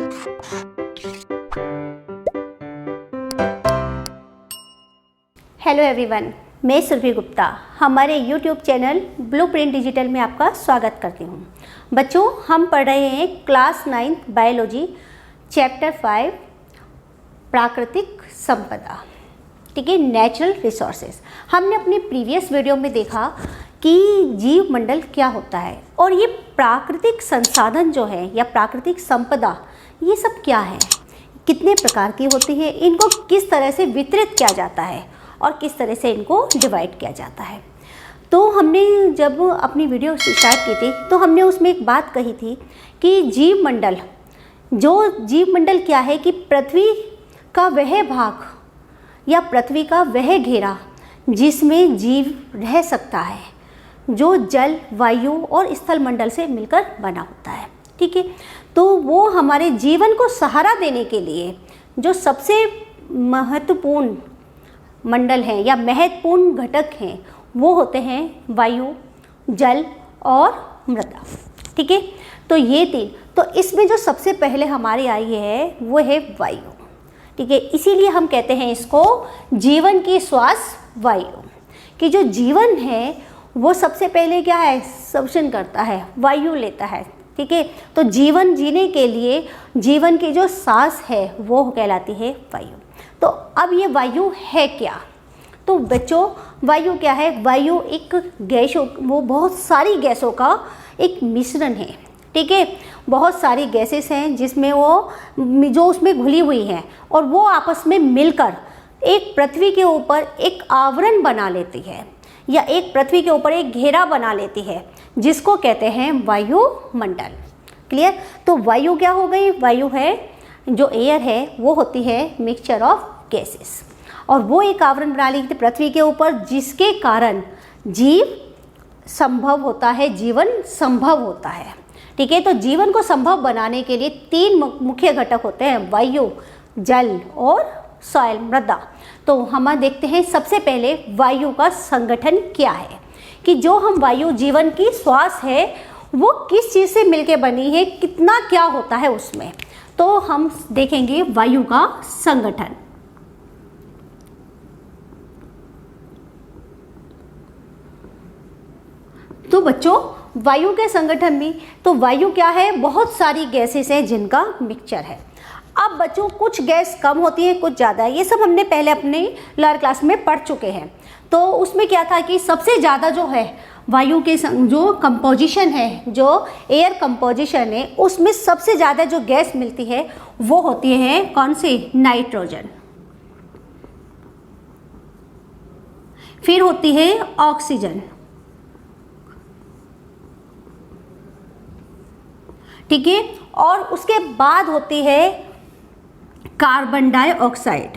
Hello everyone, मैं सुरभि गुप्ता हमारे YouTube channel blueprint digital में आपका स्वागत करती हूँ। बच्चों, हम पढ़ रहे हैं क्लास 9 बायोलॉजी चैप्टर 5 प्राकृतिक संपदा, ठीक है, नेचुरल रिसोर्सेज। हमने अपनी प्रीवियस वीडियो में देखा कि जीव मंडल क्या होता है और ये प्राकृतिक संसाधन जो है या प्राकृतिक संपदा, ये सब क्या है, कितने प्रकार की होती है, इनको किस तरह से वितरित किया जाता है और किस तरह से इनको डिवाइड किया जाता है। तो हमने जब अपनी वीडियो स्टार्ट की थी तो हमने उसमें एक बात कही थी कि जीव मंडल क्या है कि पृथ्वी का वह भाग या पृथ्वी का वह घेरा जिसमें जीव रह सकता है, जो जल, वायु और स्थल मंडल से मिलकर बना होता है, ठीक है। तो वो हमारे जीवन को सहारा देने के लिए जो सबसे महत्वपूर्ण मंडल हैं या महत्वपूर्ण घटक हैं वो होते हैं वायु, जल और मृदा, ठीक है। तो ये तीन, तो इसमें जो सबसे पहले हमारी आई है वो है वायु, ठीक है। इसीलिए हम कहते हैं इसको जीवन की श्वास वायु, कि जो जीवन है वो सबसे पहले क्या है, श्वसन करता है, वायु लेता है, ठीक है। तो जीवन जीने के लिए जीवन की जो सांस है वो कहलाती है वायु। तो अब ये वायु है क्या? तो बच्चों, वायु क्या है? वायु एक गैसों, वो बहुत सारी गैसों का एक मिश्रण है, ठीक है। बहुत सारी गैसेस हैं जिसमें वो जो उसमें घुली हुई हैं और वो आपस में मिलकर एक पृथ्वी के ऊपर एक आवरण बना लेती है या एक पृथ्वी के ऊपर एक घेरा बना लेती है, जिसको कहते हैं वायुमंडल। क्लियर? तो वायु क्या हो गई? वायु है जो एयर है वो होती है मिक्सचर ऑफ गैसेस, और वो एक आवरण बना ली पृथ्वी के ऊपर, जिसके कारण जीव संभव होता है, जीवन संभव होता है, ठीक है। तो जीवन को संभव बनाने के लिए तीन मुख्य घटक होते हैं, वायु, जल और सॉइल, मृदा। तो हम देखते हैं सबसे पहले वायु का संगठन क्या है, कि जो हम वायु जीवन की श्वास है वो किस चीज़ से मिलके बनी है, कितना क्या होता है उसमें। तो हम देखेंगे वायु का संगठन। तो बच्चों, वायु के संगठन में, तो वायु क्या है? बहुत सारी गैसेस हैं जिनका मिक्सचर है। अब बच्चों, कुछ गैस कम होती है, कुछ ज़्यादा है, ये सब हमने पहले अपने लोअर क्लास में पढ़ चुके हैं। तो उसमें क्या था कि सबसे ज़्यादा जो है वायु के जो कंपोजिशन है, जो एयर कंपोजिशन है, उसमें सबसे ज़्यादा जो गैस मिलती है वो होती है कौन सी? नाइट्रोजन। फिर होती है ऑक्सीजन, ठीक है, और उसके बाद होती है carbon dioxide,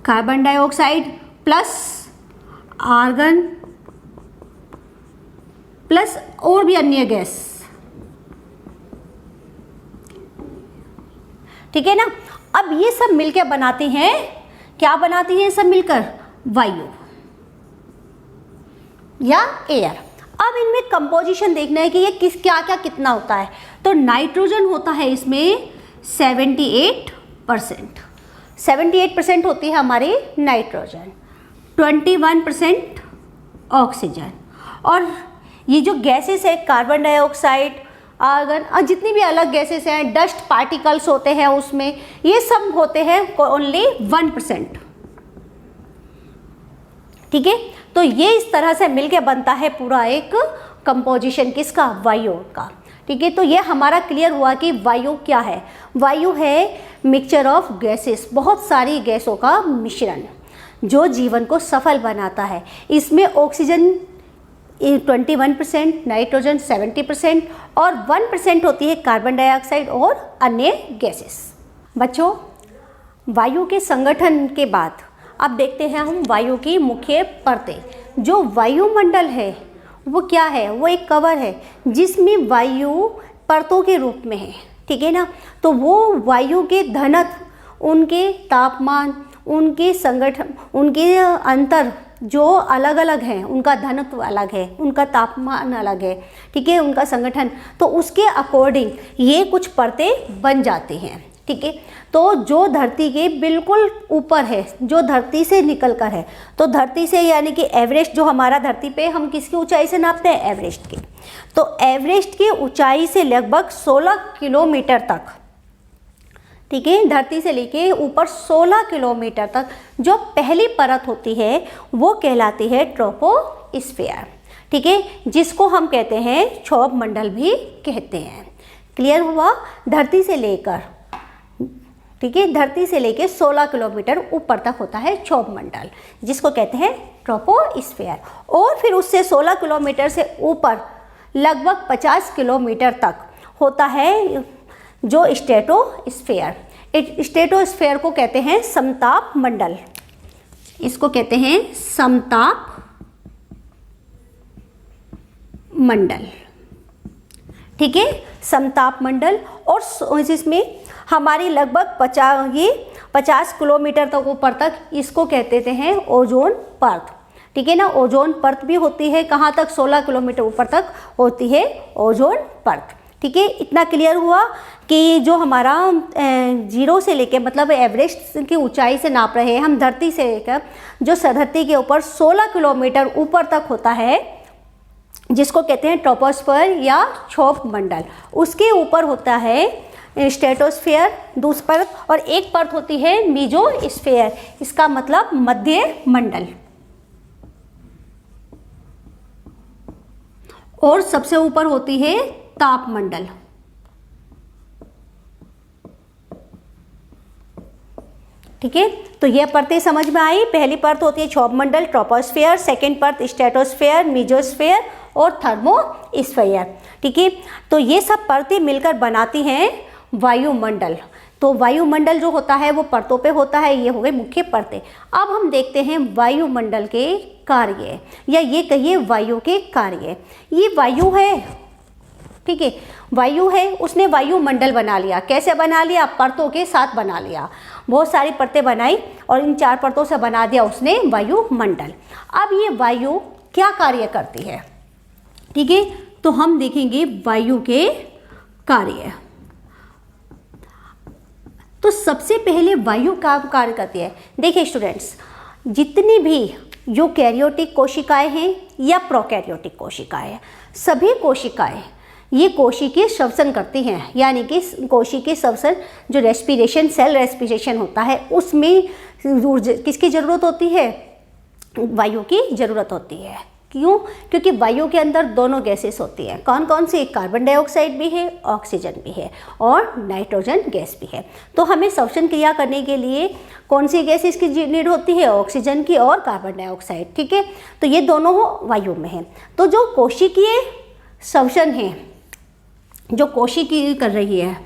carbon dioxide plus argon plus और भी अन्य गैस, ठीक है ना। अब ये सब मिलकर बनाती हैं, क्या बनाती हैं सब मिलकर? वायु या एयर। अब इनमें कंपोजिशन देखना है कि ये क्या क्या कितना होता है। तो नाइट्रोजन होता है इसमें 78%, 78% होती है हमारी नाइट्रोजन, 21% ऑक्सीजन, और ये जो गैसेस है कार्बन डाइऑक्साइड, आर्गन और जितनी भी अलग गैसेस हैं, डस्ट पार्टिकल्स होते हैं उसमें, ये सब होते हैं ओनली 1%, ठीक है। तो ये इस तरह से मिलके बनता है पूरा एक कंपोजिशन किसका? वायु का, ठीक है। तो ये हमारा क्लियर हुआ कि वायु क्या है। वायु है मिक्सचर ऑफ गैसेस, बहुत सारी गैसों का मिश्रण जो जीवन को सफल बनाता है। इसमें ऑक्सीजन 21%, नाइट्रोजन 70% और 1% होती है कार्बन डाइऑक्साइड और अन्य गैसेस। बच्चों, वायु के संगठन के बाद अब देखते हैं हम वायु की मुख्य परतें। जो वायुमंडल है वो क्या है? वो एक कवर है जिसमें वायु परतों के रूप में है, ठीक है ना। तो वो वायु के घनत्व, उनके तापमान, उनके संगठन, उनके अंतर जो अलग अलग हैं, उनका घनत्व अलग है, उनका तापमान अलग है, ठीक है, उनका संगठन, तो उसके अकॉर्डिंग ये कुछ परतें बन जाती हैं, ठीक है। तो जो धरती के बिल्कुल ऊपर है, जो धरती से निकल कर है, तो धरती से यानी कि एवरेस्ट जो हमारा धरती पे हम किसकी ऊंचाई से नापते हैं, एवरेस्ट की, तो एवरेस्ट की ऊंचाई से लगभग 16 किलोमीटर तक, ठीक है, धरती से लेके ऊपर 16 किलोमीटर तक जो पहली परत होती है वो कहलाती है ट्रोपोस्फियर, ठीक है, जिसको हम कहते हैं क्षोभ मंडल भी कहते हैं। क्लियर हुआ? धरती से लेकर, ठीक है, धरती से लेके 16 किलोमीटर ऊपर तक होता है क्षोभ मंडल, जिसको कहते हैं ट्रोपोस्फियर। और फिर उससे 16 किलोमीटर से ऊपर लगभग 50 किलोमीटर तक होता है जो स्ट्रेटोस्फेयर। स्ट्रेटोस्फेयर को कहते हैं समताप मंडल, इसको कहते हैं समताप मंडल, ठीक है, समताप मंडल। और जिसमें हमारी लगभग 50 किलोमीटर तक ऊपर तक इसको कहते हैं ओजोन परत, ठीक है ना। ओजोन परत भी होती है कहाँ तक, 16 किलोमीटर ऊपर तक होती है ओजोन परत, ठीक है। इतना क्लियर हुआ कि जो हमारा जीरो से लेके मतलब एवरेस्ट की ऊंचाई से नाप रहे हैं हम, धरती से लेकर जो धरती के ऊपर 16 किलोमीटर ऊपर तक होता है, जिसको कहते हैं ट्रोपोस्फियर या क्षोभ मंडल। उसके ऊपर होता है स्ट्रेटोस्फियर दूसरी परत, और एक परत होती है मीजोस्फियर, इसका मतलब मध्य मंडल। और सबसे ऊपर होती है तापमंडल, ठीक है। तो ये परतें समझ में आई। पहली परत होती है क्षोभ मंडल ट्रोपोस्फियर, सेकेंड परत स्ट्रेटोस्फियर, मीजोस्फियर और थर्मोस्फियर, ठीक है। तो ये सब परतें मिलकर बनाती हैं वायुमंडल। तो वायुमंडल जो होता है वो परतों पे होता है, ये हो गए मुख्य परतें। अब हम देखते हैं वायुमंडल के कार्य, या ये कहिए वायु के कार्य। ये वायु है, ठीक है, वायु है, उसने वायुमंडल बना लिया। कैसे बना लिया? परतों के साथ बना लिया, बहुत सारी परतें बनाई और इन 4 परतों से बना दिया उसने वायुमंडल। अब ये वायु क्या कार्य करती है, ठीक है, तो हम देखेंगे वायु के कार्य। तो सबसे पहले वायु का कार्य करती है। देखिए स्टूडेंट्स, जितनी भी यूकैरियोटिक कोशिकाएं हैं या प्रोकैरियोटिक कोशिकाएं हैं, सभी कोशिकाएं ये कोशिकीय श्वसन करती हैं, यानी कि कोशिकीय श्वसन जो रेस्पिरेशन, सेल रेस्पिरेशन होता है, उसमें किसकी ज़रूरत होती है? वायु की ज़रूरत होती है। क्यों? क्योंकि वायु के अंदर दोनों गैसेस होती हैं। कौन कौन सी? कार्बन डाइऑक्साइड भी है, ऑक्सीजन भी है और नाइट्रोजन गैस भी है। तो हमें श्वसन क्रिया करने के लिए कौन सी गैसेस की नीड होती है? ऑक्सीजन की और कार्बन डाइऑक्साइड, ठीक है। तो ये दोनों वायु में है। तो जो कोशिकीय श्वसन है, जो कोशिकीय कर रही है,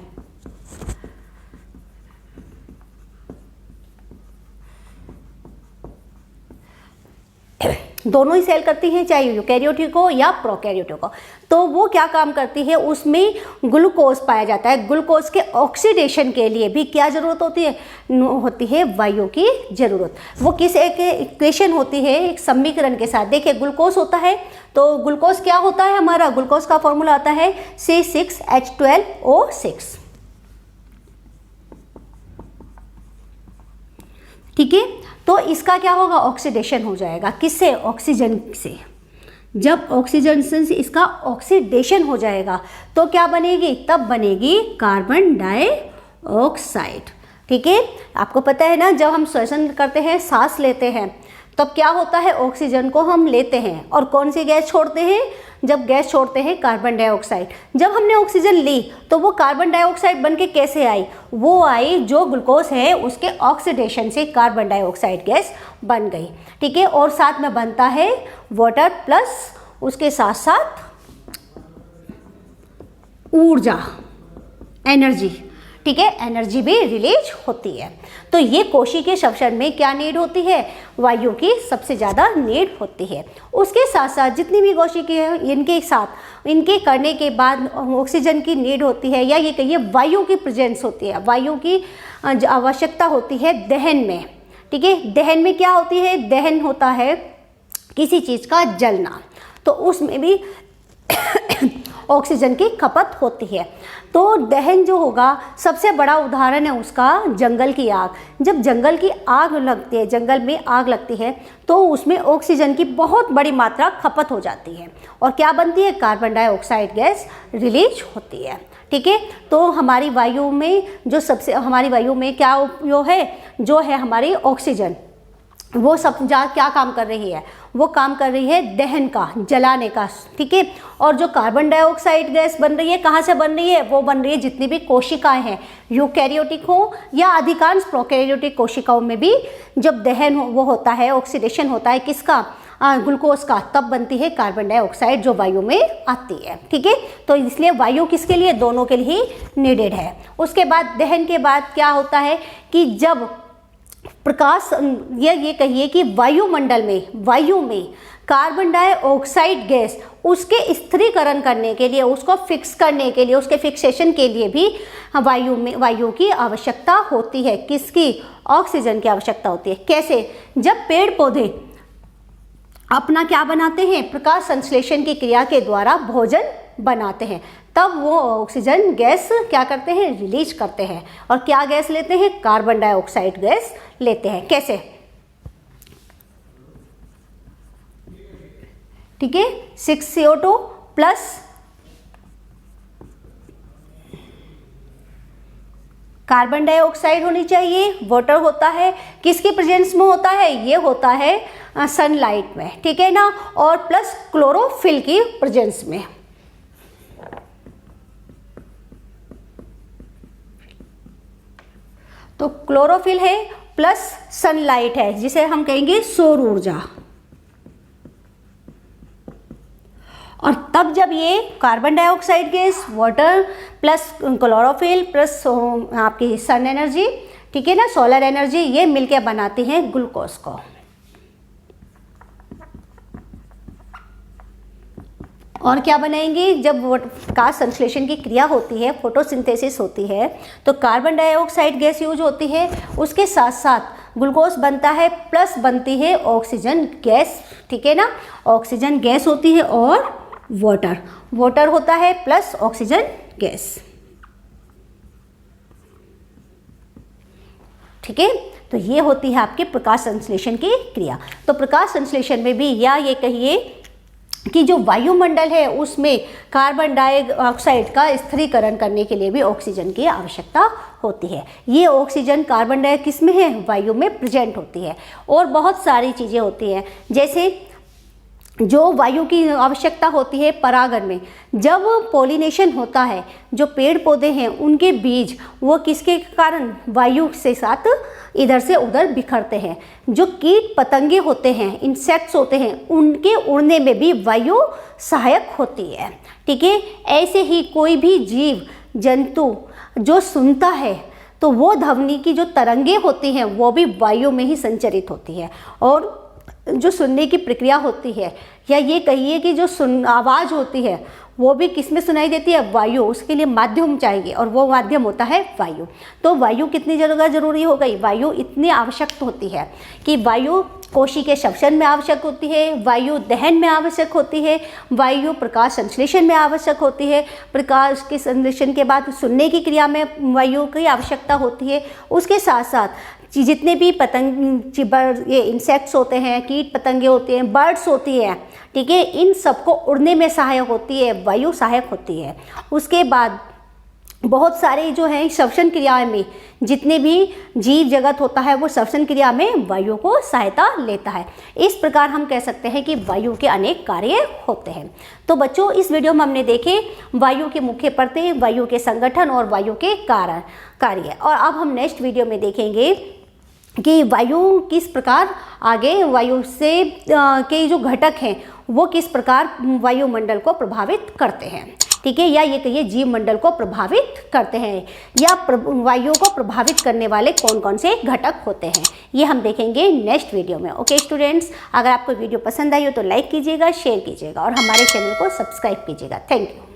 दोनों ही सेल करती हैं, चाहे यूकैरियोटिक हो या प्रोकैरियोटिक हो। तो वो क्या काम करती है? उसमें ग्लूकोज पाया जाता है। ग्लूकोज के ऑक्सीडेशन के लिए भी क्या जरूरत होती है? होती है वायु की जरूरत। वो किस एक इक्वेशन होती है? एक समीकरण के साथ। देखिए ग्लूकोज होता है, तो ग्लूकोज क्या होता है हमारा? ग्लूकोज का फॉर्मूला आता है C6H12O6, ठीक है। तो इसका क्या होगा? ऑक्सीडेशन हो जाएगा। किससे? ऑक्सीजन से। जब ऑक्सीजन से इसका ऑक्सीडेशन हो जाएगा तो क्या बनेगी? तब बनेगी कार्बन डाइऑक्साइड, ठीक है। आपको पता है ना, जब हम श्वसन करते हैं, सांस लेते हैं, तब क्या होता है? ऑक्सीजन को हम लेते हैं और कौन सी गैस छोड़ते हैं? जब गैस छोड़ते हैं कार्बन डाइऑक्साइड। जब हमने ऑक्सीजन ली तो वो कार्बन डाइऑक्साइड बन के कैसे आई? वो आई जो ग्लूकोज है उसके ऑक्सीडेशन से कार्बन डाइऑक्साइड गैस बन गई, ठीक है। और साथ में बनता है वाटर प्लस उसके साथ साथ ऊर्जा, एनर्जी, ठीक है, एनर्जी भी रिलीज होती है। तो ये कोशिकीय श्वसन में क्या नीड होती है? वायु की सबसे ज़्यादा नीड होती है। उसके साथ साथ जितनी भी कोशिकीय है, इनके साथ इनके करने के बाद ऑक्सीजन की नीड होती है, या ये कहिए वायु की प्रेजेंस होती है। वायु की आवश्यकता होती है दहन में, ठीक है। दहन में क्या होती है? दहन होता है किसी चीज़ का जलना, तो उसमें भी ऑक्सीजन की खपत होती है। तो दहन जो होगा, सबसे बड़ा उदाहरण है उसका जंगल की आग। जब जंगल की आग लगती है, जंगल में आग लगती है, तो उसमें ऑक्सीजन की बहुत बड़ी मात्रा खपत हो जाती है और क्या बनती है, कार्बन डाइऑक्साइड गैस रिलीज होती है। ठीक है, तो हमारी वायु में हमारी वायु में क्या उपयोग है, जो है हमारी ऑक्सीजन, वो सब क्या काम कर रही है, वो काम कर रही है दहन का, जलाने का। ठीक है, और जो कार्बन डाइऑक्साइड गैस बन रही है, कहाँ से बन रही है, वो बन रही है जितनी भी कोशिकाएं हैं, यूकैरियोटिक हो या अधिकांश प्रोकैरियोटिक कोशिकाओं में भी जब दहन वो होता है, ऑक्सीडेशन होता है किसका, ग्लूकोज का, तब बनती है कार्बन डाइऑक्साइड जो वायु में आती है। ठीक है, तो इसलिए वायु किसके लिए, दोनों के लिए नीडेड है। उसके बाद दहन के बाद क्या होता है कि जब प्रकाश, ये कहिए कि वायु में कार्बन डाइऑक्साइड गैस, उसके स्थिरीकरण करने के लिए, उसको फिक्स करने के लिए, उसके फिक्सेशन के लिए भी वायु की आवश्यकता होती है। किसकी, ऑक्सीजन की आवश्यकता होती है। कैसे, जब पेड़ पौधे अपना क्या बनाते हैं, प्रकाश संश्लेषण की क्रिया के द्वारा भोजन बनाते हैं, तब वो ऑक्सीजन गैस क्या करते हैं, रिलीज करते हैं। और क्या गैस लेते हैं, कार्बन डाइऑक्साइड गैस लेते हैं। कैसे, ठीक है, 6 CO2 प्लस कार्बन डाइऑक्साइड होनी चाहिए, वाटर होता है, किसकी प्रेजेंस में होता है, ये होता है सनलाइट में। ठीक है ना, और प्लस क्लोरोफिल की प्रेजेंस में। तो क्लोरोफिल है प्लस सनलाइट है, जिसे हम कहेंगे सौर ऊर्जा। और तब जब ये carbon dioxide gas, water plus chlorophyll plus आपकी सन एनर्जी, ठीक है ना, सोलर एनर्जी, ये मिलकर बनाती हैं ग्लूकोज को। और क्या बनाएंगे, जब प्रकाश संश्लेषण की क्रिया होती है, फोटोसिंथेसिस होती है, तो कार्बन डाइऑक्साइड गैस यूज होती है, उसके साथ साथ ग्लूकोज बनता है, प्लस बनती है ऑक्सीजन गैस। ठीक है ना, ऑक्सीजन गैस होती है और वाटर होता है प्लस ऑक्सीजन गैस। ठीक है, तो ये होती है आपके प्रकाश संश्लेषण की क्रिया। तो प्रकाश संश्लेषण में भी, या ये कहिए कि जो वायुमंडल है उसमें कार्बन डाइऑक्साइड का स्थिरीकरण करने के लिए भी ऑक्सीजन की आवश्यकता होती है। ये ऑक्सीजन कार्बन डाइऑक्साइड किस में है, वायु में प्रेजेंट होती है। और बहुत सारी चीज़ें होती हैं, जैसे जो वायु की आवश्यकता होती है परागण में, जब पॉलिनेशन होता है, जो पेड़ पौधे हैं उनके बीज वो किसके कारण, वायु से साथ इधर से उधर बिखरते हैं। जो कीट पतंगे होते हैं, इंसेक्ट्स होते हैं, उनके उड़ने में भी वायु सहायक होती है। ठीक है, ऐसे ही कोई भी जीव जंतु जो सुनता है, तो वो ध्वनि की जो तरंगे होती हैं वो भी वायु में ही संचरित होती है। और जो सुनने की प्रक्रिया होती है, या ये कहिए कि जो आवाज़ होती है, वो भी किस में सुनाई देती है, वायु। उसके लिए माध्यम चाहिए और वो माध्यम होता है वायु। तो वायु कितनी जगह जरूरी हो गई, वायु इतनी आवश्यक होती है कि वायु कोशी के श्वसन में आवश्यक होती है, वायु दहन में आवश्यक होती है, वायु प्रकाश संश्लेषण में आवश्यक होती है, प्रकाश के संश्लेषण के बाद सुनने की क्रिया में वायु की आवश्यकता होती है। उसके साथ साथ जितने भी ये इंसेक्ट्स होते हैं, कीट पतंगे होते हैं, बर्ड्स होती है, ठीक है, इन सबको उड़ने में सहायक होती है, वायु सहायक होती है। उसके बाद बहुत सारे जो हैं श्वसन क्रिया में, जितने भी जीव जगत होता है वो श्वसन क्रिया में वायु को सहायता लेता है। इस प्रकार हम कह सकते हैं कि वायु के अनेक कार्य होते हैं। तो बच्चों, इस वीडियो में हमने देखे वायु के मुख्य परतें, वायु के संगठन और वायु के कार्य। और अब हम नेक्स्ट वीडियो में देखेंगे कि वायु किस प्रकार आगे, वायु से के जो घटक हैं वो किस प्रकार वायुमंडल को प्रभावित करते हैं। ठीक है, या ये कहिए जीव मंडल को प्रभावित करते हैं, या वायु को प्रभावित करने वाले कौन कौन से घटक होते हैं, ये हम देखेंगे नेक्स्ट वीडियो में। ओके स्टूडेंट्स, अगर आपको वीडियो पसंद आई हो तो लाइक कीजिएगा, शेयर कीजिएगा और हमारे चैनल को सब्सक्राइब कीजिएगा। Thank you.